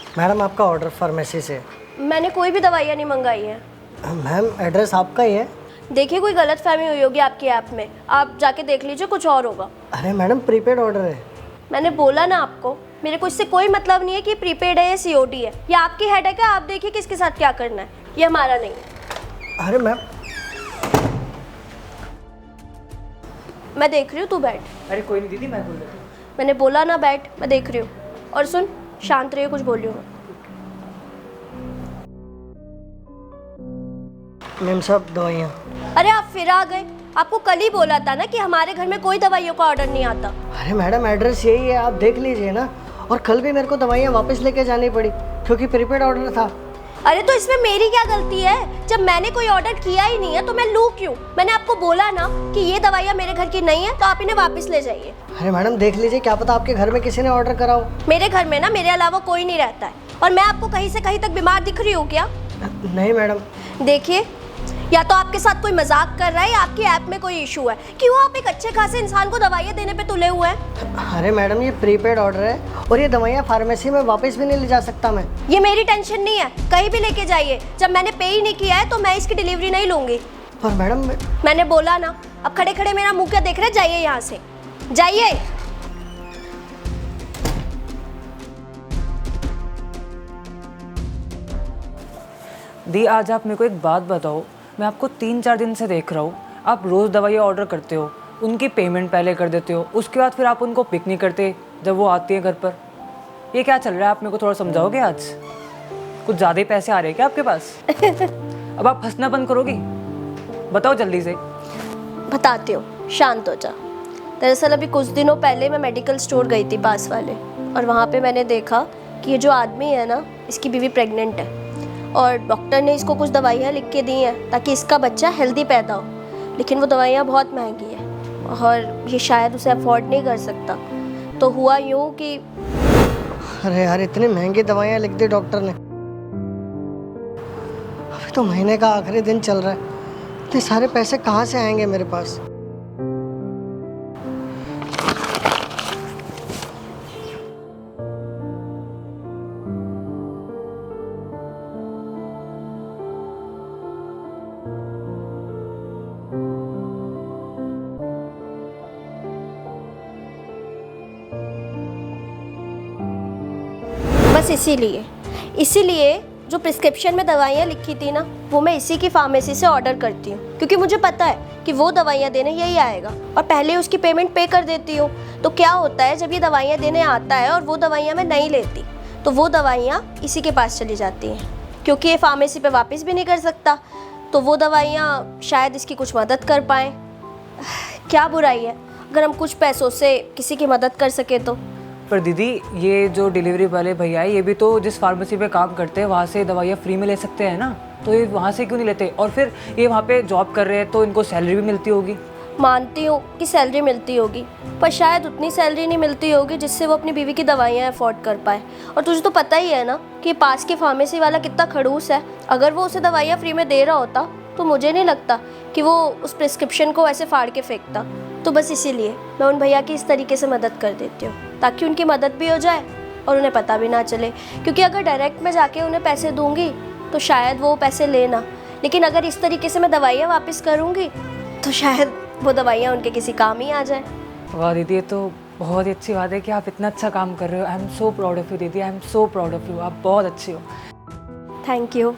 Madam आपका order pharmacy से। मैंने कोई भी दवाइयाँ नहीं मंगाई हैं। मैम एड्रेस आपका ही है। देखिए कोई गलत फहमी हुई होगी आपकी ऐप में, आप जाके देख लीजिए, कुछ और होगा। अरे मैडम प्रीपेड ऑर्डर है। मैंने बोला ना आपको, मेरे को इससे कोई मतलब नहीं है कि प्रीपेड है या सीओडी है। ये आपकी हेडेक है, आप देखिए किसके साथ क्या करना है, ये हमारा नहीं है। अरे मैम मैं देख रही हूँ, तू बैठ। अरे कोई नहीं दीदी, मैं बोल देता हूँ। मैंने बोला ना बैठ, मैं देख रही हूँ। और सुन, शांत रहिए, कुछ बोल रही हूँ। मैम साहब दवाइयाँ। अरे आप फिर आ गए। आपको कल ही बोला था ना कि हमारे घर में कोई दवाइयों का ऑर्डर नहीं आता। अरे मैडम एड्रेस यही है, आप देख लीजिए ना। और कल भी मेरे को दवाइयाँ वापस लेके जानी पड़ी क्योंकि प्रीपेड ऑर्डर था। अरे तो इसमें मेरी क्या गलती है? जब मैंने कोई ऑर्डर किया ही नहीं है तो मैं लूँ क्यों? मैंने आपको बोला ना कि ये दवाइयाँ मेरे घर की नहीं है, तो आप इन्हें वापस ले जाइए। अरे मैडम देख लीजिए, क्या पता आपके घर में किसी ने ऑर्डर करा हो। मेरे घर में ना मेरे अलावा कोई नहीं रहता है। और मैं आपको कहीं से कहीं तक बीमार दिख रही हूँ क्या? नहीं मैडम। देखिए, या तो आपके साथ कोई मजाक कर रहा है या आपकी ऐप में कोई इशू है। क्यों आप एक अच्छे खासे इंसान को दवाइयाँ देने पे तुले हुए हैं? अरे मैडम ये प्रीपेड ऑर्डर है और ये दवाइयाँ फार्मेसी में वापस भी नहीं ले जा सकता मैं। ये मेरी टेंशन नहीं है, कहीं भी लेके जाइए। जब मैंने पे ही नहीं किया है तो मैं इसकी डिलीवरी नहीं लूंगी। पर मैडम मैंने बोला ना, अब खड़े खड़े मेरा मुंह क्या देख रहे? जाइए यहाँ से, जाइए। दी आज आप मेरे को एक बात बताओ, मैं आपको 3-4 दिन से देख रहा हूँ, आप रोज़ दवाइयाँ ऑर्डर करते हो, उनकी पेमेंट पहले कर देते हो, उसके बाद फिर आप उनको पिक नहीं करते जब वो आती है घर पर। ये क्या चल रहा है? आप मेरे को थोड़ा समझाओगे? आज कुछ ज़्यादा ही पैसे आ रहे हैं क्या आपके पास? अब आप हंसना बंद करोगी? बताओ जल्दी से। बताती हूँ, शांत हो जा। दरअसल अभी कुछ दिनों पहले मैं मेडिकल स्टोर गई थी पास वाले, और वहाँ पे मैंने देखा कि ये जो आदमी है ना, इसकी बीवी प्रेग्नेंट है और डॉक्टर ने इसको कुछ दवाइयाँ लिख के दी हैं ताकि इसका बच्चा हेल्दी पैदा हो। लेकिन वो दवाइयाँ बहुत महंगी हैं और ये शायद उसे अफोर्ड नहीं कर सकता। तो हुआ यूँ कि अरे यार इतनी महंगी दवाइयाँ लिख दी डॉक्टर ने। अभी तो महीने का आखिरी दिन चल रहा है, इतने सारे पैसे कहाँ से आएंगे मेरे पास? बस इसीलिए जो प्रिस्क्रिप्शन में दवाइयाँ लिखी थी ना, वो मैं इसी की फार्मेसी से ऑर्डर करती हूँ, क्योंकि मुझे पता है कि वो दवाइयाँ देने यही आएगा और पहले उसकी पेमेंट पे कर देती हूँ। तो क्या होता है, जब ये दवाइयाँ देने आता है और वो दवाइयाँ मैं नहीं लेती, तो वो दवाइयाँ इसी के पास चली जाती हैं, क्योंकि ये फार्मेसी पे वापस भी नहीं कर सकता। तो वो दवाइयाँ शायद इसकी कुछ मदद कर पाएँ। क्या बुराई है अगर हम कुछ पैसों से किसी की मदद कर सके तो? पर दीदी ये जो डिलीवरी वाले भैया है, ये भी तो जिस फार्मेसी पे काम करते हैं वहाँ से दवाइयाँ फ्री में ले सकते हैं ना, तो ये वहाँ से क्यों नहीं लेते? और फिर ये वहाँ पे जॉब कर रहे हैं तो इनको सैलरी भी मिलती होगी। मानती हूँ कि सैलरी मिलती होगी, पर शायद उतनी सैलरी नहीं मिलती होगी जिससे वो अपनी बीवी की दवाइयाँ अफोर्ड कर पाए। और तुझे तो पता ही है ना कि पास के फार्मेसी वाला कितना खड़ूस है। अगर वो उसे दवाइयाँ फ्री में दे रहा होता तो मुझे नहीं लगता कि वो उस प्रिस्क्रिप्शन को ऐसे फाड़ के फेंकता। तो बस इसीलिए मैं उन भैया की इस तरीके से मदद कर देती हूँ, ताकि उनकी मदद भी हो जाए और उन्हें पता भी ना चले। क्योंकि अगर डायरेक्ट मैं जाके उन्हें पैसे दूंगी तो शायद वो पैसे लेना, लेकिन अगर इस तरीके से मैं दवाइयाँ वापस करूँगी तो शायद वो दवाइयाँ उनके किसी काम ही आ जाए। वाह दीदी, ये तो बहुत ही अच्छी बात है कि आप इतना अच्छा काम कर रहे हो। I am so proud of you दीदी, I am so proud of you. आप बहुत अच्छी हो। Thank you.